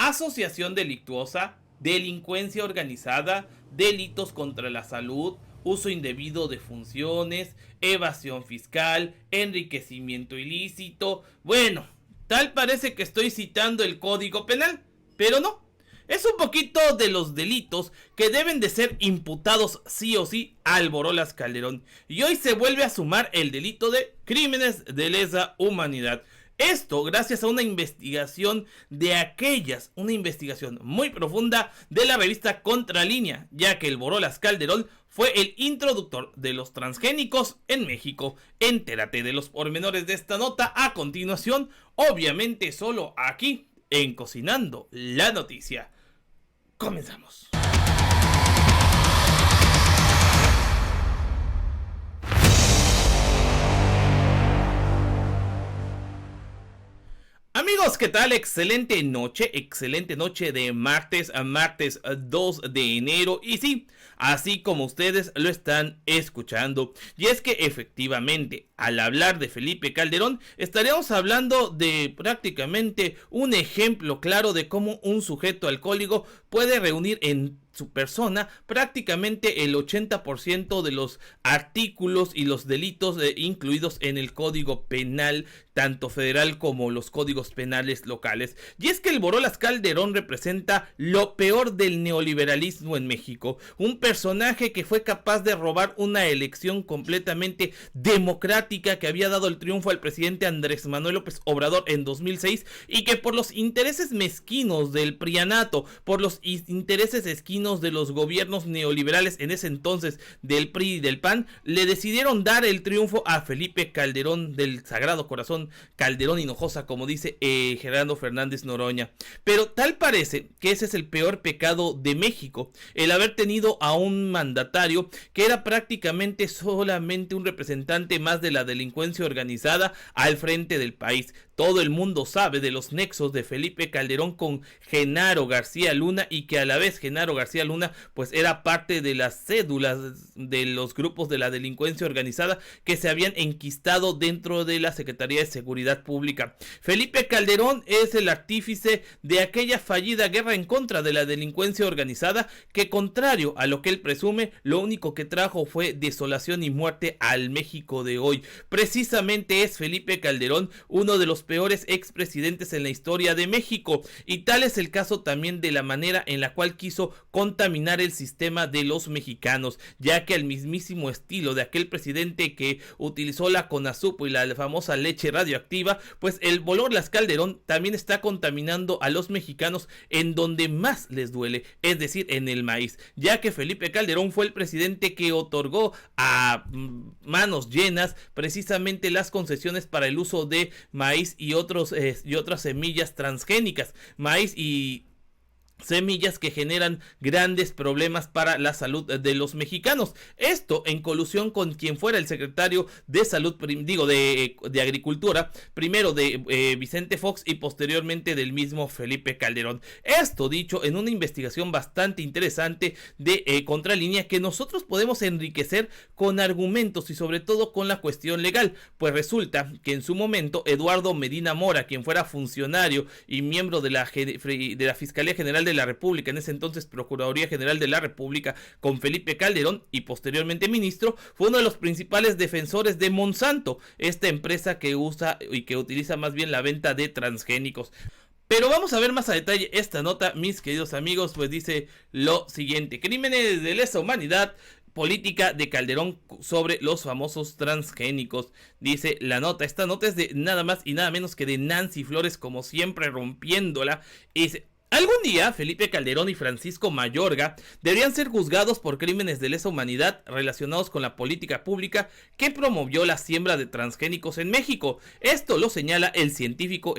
asociación delictuosa, delincuencia organizada, delitos contra la salud, uso indebido de funciones, evasión fiscal, enriquecimiento ilícito. Bueno, tal parece que estoy citando el Código Penal, pero no. Es un poquito de los delitos que deben de ser imputados sí o sí al Borolas Calderón. Y hoy se vuelve a sumar el delito de crímenes de lesa humanidad. Esto gracias a una investigación una investigación muy profunda de la revista Contralínea, ya que el Borolas Calderón fue el introductor de los transgénicos en México. Entérate de los pormenores de esta nota a continuación, obviamente solo aquí en Cocinando la Noticia. Comenzamos. Amigos, ¿qué tal? Excelente noche de martes a martes 2 de enero. Y sí, así como ustedes lo están escuchando. Y es que efectivamente, al hablar de Felipe Calderón, estaríamos hablando de prácticamente un ejemplo claro de cómo un sujeto alcohólico puede reunir en su persona prácticamente el 80% de los artículos y los delitos incluidos en el Código Penal, tanto federal como los códigos penales locales. Y es que el Borolas Calderón representa lo peor del neoliberalismo en México, un personaje que fue capaz de robar una elección completamente democrática que había dado el triunfo al presidente Andrés Manuel López Obrador en 2006 y que por los intereses mezquinos del prianato, por los intereses esquinos de los gobiernos neoliberales en ese entonces del PRI y del PAN, le decidieron dar el triunfo a Felipe Calderón del Sagrado Corazón Calderón Hinojosa, como dice Gerardo Fernández Noroña. Pero tal parece que ese es el peor pecado de México, el haber tenido a un mandatario que era prácticamente solamente un representante más de la delincuencia organizada al frente del país. Todo el mundo sabe de los nexos de Felipe Calderón con Genaro García Luna y que a la vez Genaro García Luna pues era parte de las cédulas de los grupos de la delincuencia organizada que se habían enquistado dentro de la Secretaría de Seguridad Pública. Felipe Calderón es el artífice de aquella fallida guerra en contra de la delincuencia organizada que, contrario a lo que él presume, lo único que trajo fue desolación y muerte al México de hoy. Precisamente es Felipe Calderón uno de los peores expresidentes en la historia de México, y tal es el caso también de la manera en la cual quiso contaminar el sistema de los mexicanos, ya que al mismísimo estilo de aquel presidente que utilizó la Conasupo y la famosa leche radioactiva, pues el Borolas Calderón también está contaminando a los mexicanos en donde más les duele, es decir, en el maíz, ya que Felipe Calderón fue el presidente que otorgó a manos llenas precisamente las concesiones para el uso de maíz y otras semillas transgénicas, maíz y semillas que generan grandes problemas para la salud de los mexicanos. Esto en colusión con quien fuera el secretario de salud, de agricultura, primero de Vicente Fox y posteriormente del mismo Felipe Calderón. Esto dicho en una investigación bastante interesante de Contralínea que nosotros podemos enriquecer con argumentos y sobre todo con la cuestión legal, pues resulta que en su momento Eduardo Medina Mora, quien fuera funcionario y miembro de la Fiscalía General de la República, en ese entonces Procuraduría General de la República, con Felipe Calderón y posteriormente ministro, fue uno de los principales defensores de Monsanto, esta empresa que usa y que utiliza más bien la venta de transgénicos. Pero vamos a ver más a detalle esta nota, mis queridos amigos, pues dice lo siguiente: crímenes de lesa humanidad, política de Calderón sobre los famosos transgénicos. Dice la nota, esta nota es de nada más y nada menos que de Nancy Flores, como siempre rompiéndola. Y dice: algún día Felipe Calderón y Francisco Mayorga deberían ser juzgados por crímenes de lesa humanidad relacionados con la política pública que promovió la siembra de transgénicos en México. Esto lo señala el científico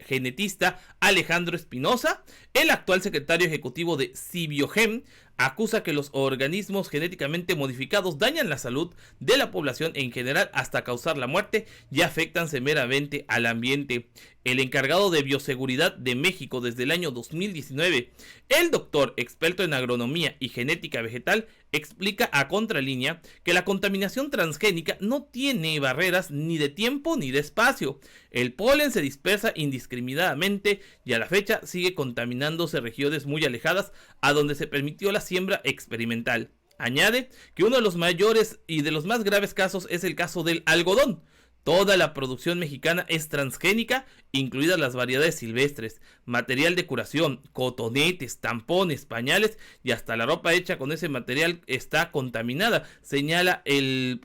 genetista Alejandro Espinosa, el actual secretario ejecutivo de Cibiogen. Acusa que los organismos genéticamente modificados dañan la salud de la población en general hasta causar la muerte y afectan severamente al ambiente. El encargado de bioseguridad de México desde el año 2019, el doctor experto en agronomía y genética vegetal, explica a Contralínea que la contaminación transgénica no tiene barreras ni de tiempo ni de espacio. El polen se dispersa indiscriminadamente y a la fecha sigue contaminándose regiones muy alejadas a donde se permitió la siembra experimental. Añade que uno de los mayores y de los más graves casos es el caso del algodón. Toda la producción mexicana es transgénica, incluidas las variedades silvestres, material de curación, cotonetes, tampones, pañales y hasta la ropa hecha con ese material está contaminada, señala el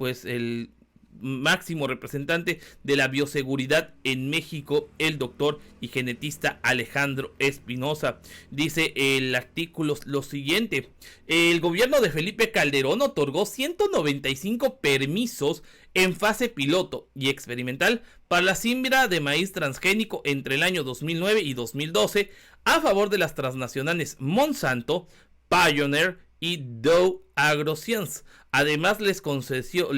máximo representante de la bioseguridad en México, el doctor y genetista Alejandro Espinosa. Dice el artículo lo siguiente: el gobierno de Felipe Calderón otorgó 195 permisos en fase piloto y experimental para la siembra de maíz transgénico entre el año 2009 y 2012 a favor de las transnacionales Monsanto, Pioneer y Dow AgroScience. Además les concedió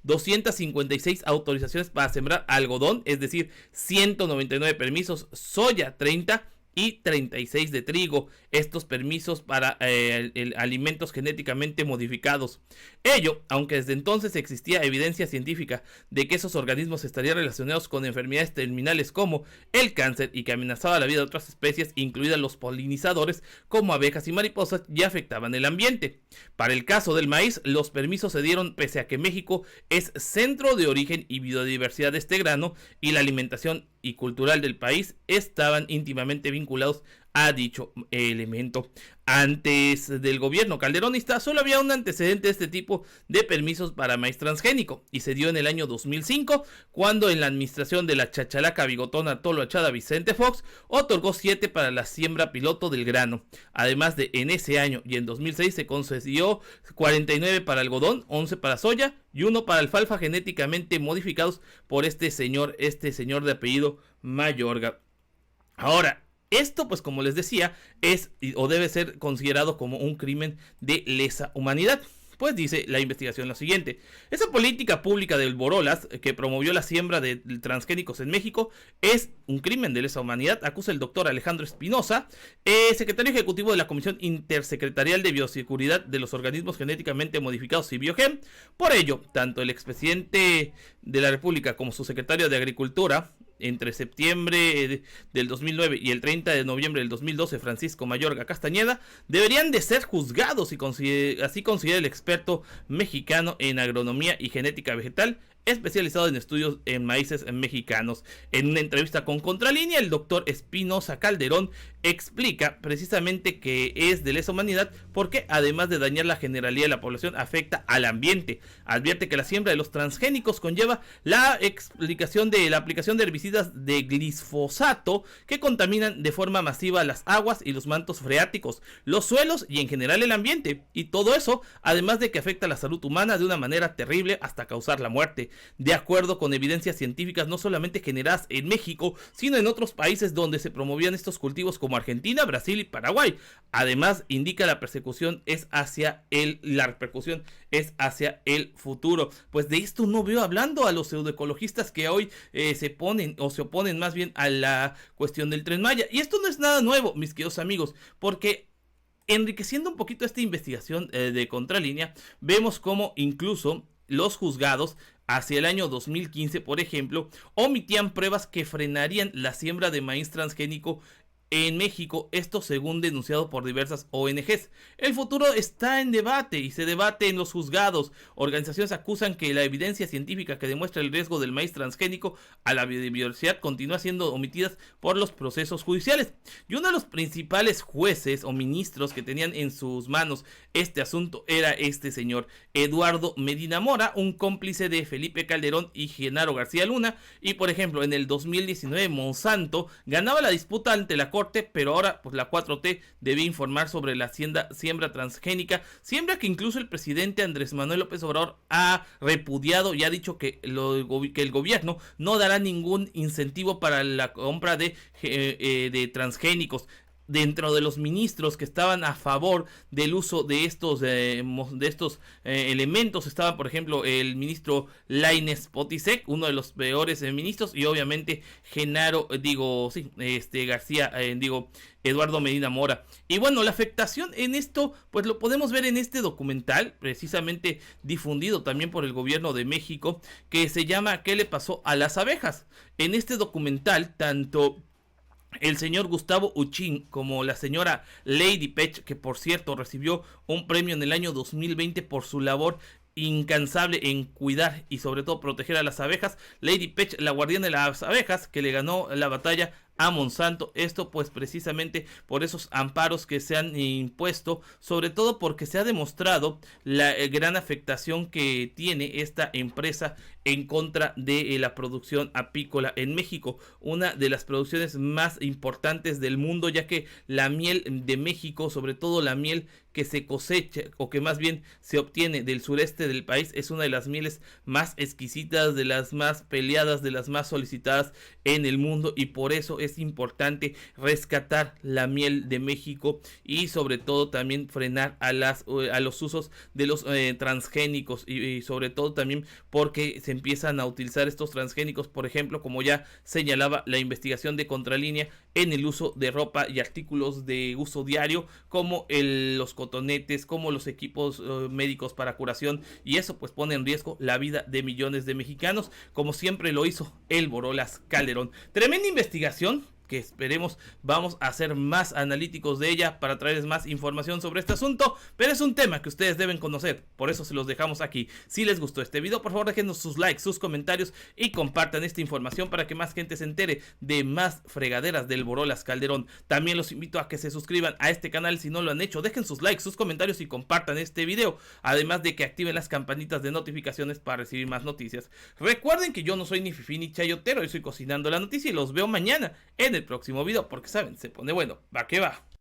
256 autorizaciones para sembrar algodón, es decir, 199 permisos, soya 30 y 36 de trigo. Estos permisos para alimentos genéticamente modificados. Ello, aunque desde entonces existía evidencia científica de que esos organismos estarían relacionados con enfermedades terminales como el cáncer y que amenazaba la vida de otras especies, incluidas los polinizadores como abejas y mariposas, ya afectaban el ambiente. Para el caso del maíz, los permisos se dieron pese a que México es centro de origen y biodiversidad de este grano y la alimentación y cultural del país estaban íntimamente vinculados a dicho elemento. Antes del gobierno calderonista solo había un antecedente de este tipo de permisos para maíz transgénico y se dio en el año 2005 cuando en la administración de la chachalaca bigotona toloachada Vicente Fox otorgó 7 para la siembra piloto del grano. Además de en ese año y en 2006 se concedió 49 para algodón, 11 para soya y 1 para alfalfa genéticamente modificados por este señor de apellido Mayorga. Ahora, esto, pues como les decía, es o debe ser considerado como un crimen de lesa humanidad. Pues dice la investigación lo siguiente: esa política pública del Borolas que promovió la siembra de transgénicos en México es un crimen de lesa humanidad, acusa el doctor Alejandro Espinosa, secretario ejecutivo de la Comisión Intersecretarial de Bioseguridad de los Organismos Genéticamente Modificados y Biogen. Por ello, tanto el expresidente de la República como su secretario de Agricultura, entre septiembre del 2009 y el 30 de noviembre del 2012, Francisco Mayorga Castañeda, deberían de ser juzgados, y así considera el experto mexicano en agronomía y genética vegetal, especializado en estudios en maíces mexicanos. En una entrevista con Contralínea, el doctor Espinosa Calderón explica precisamente que es de lesa humanidad porque además de dañar la generalidad de la población, afecta al ambiente. Advierte que la siembra de los transgénicos conlleva la aplicación de herbicidas de glifosato que contaminan de forma masiva las aguas y los mantos freáticos, los suelos y en general el ambiente. Y todo eso, además de que afecta a la salud humana de una manera terrible hasta causar la muerte. De acuerdo con evidencias científicas no solamente generadas en México, sino en otros países donde se promovían estos cultivos como Argentina, Brasil y Paraguay. Además, indica la repercusión es hacia el futuro. Pues de esto no veo hablando a los pseudoecologistas que hoy se oponen más bien a la cuestión del Tren Maya. Y esto no es nada nuevo, mis queridos amigos, porque enriqueciendo un poquito esta investigación de Contralínea, vemos cómo incluso los juzgados hacia el año 2015, por ejemplo, omitían pruebas que frenarían la siembra de maíz transgénico en México, esto según denunciado por diversas ONGs. El futuro está en debate y se debate en los juzgados. Organizaciones acusan que la evidencia científica que demuestra el riesgo del maíz transgénico a la biodiversidad continúa siendo omitidas por los procesos judiciales. Y uno de los principales jueces o ministros que tenían en sus manos este asunto era este señor Eduardo Medina Mora, un cómplice de Felipe Calderón y Genaro García Luna. Y por ejemplo, en el 2019 Monsanto ganaba la disputa ante la Corte, pero ahora pues la 4T debe informar sobre la siembra transgénica, siembra que incluso el presidente Andrés Manuel López Obrador ha repudiado y ha dicho que el gobierno no dará ningún incentivo para la compra de transgénicos. dentro de los ministros que estaban a favor del uso de estos elementos estaba, por ejemplo, el ministro Lainez Potisek, uno de los peores ministros, y obviamente Genaro, García, Eduardo Medina Mora. Y bueno, la afectación en esto, pues lo podemos ver en este documental, precisamente difundido también por el gobierno de México, que se llama ¿Qué le pasó a las abejas? En este documental, tanto el señor Gustavo Uchín como la señora Lady Pech, que por cierto recibió un premio en el año 2020 por su labor incansable en cuidar y sobre todo proteger a las abejas. Lady Pech, la guardiana de las abejas, que le ganó la batalla a Monsanto. Esto pues precisamente por esos amparos que se han impuesto, sobre todo porque se ha demostrado la gran afectación que tiene esta empresa en contra de la producción apícola en México, una de las producciones más importantes del mundo, ya que la miel de México, sobre todo la miel que se cosecha o que más bien se obtiene del sureste del país, es una de las mieles más exquisitas, de las más peleadas, de las más solicitadas en el mundo, y por eso es importante rescatar la miel de México y sobre todo también frenar a los usos de los transgénicos y sobre todo también porque se empiezan a utilizar estos transgénicos, por ejemplo, como ya señalaba la investigación de Contralínea, en el uso de ropa y artículos de uso diario como los cotonetes, como los equipos médicos para curación, y eso pues pone en riesgo la vida de millones de mexicanos, como siempre lo hizo el Borolas Calderón. Tremenda investigación que esperemos vamos a ser más analíticos de ella para traerles más información sobre este asunto, pero es un tema que ustedes deben conocer, por eso se los dejamos aquí. Si les gustó este video, por favor déjenos sus likes, sus comentarios y compartan esta información para que más gente se entere de más fregaderas del Borolas Calderón. También los invito a que se suscriban a este canal si no lo han hecho, dejen sus likes, sus comentarios y compartan este video, además de que activen las campanitas de notificaciones para recibir más noticias. Recuerden que yo no soy ni fifí ni chayotero, yo estoy cocinando la noticia y los veo mañana en el próximo video, porque saben, se pone bueno, va que va.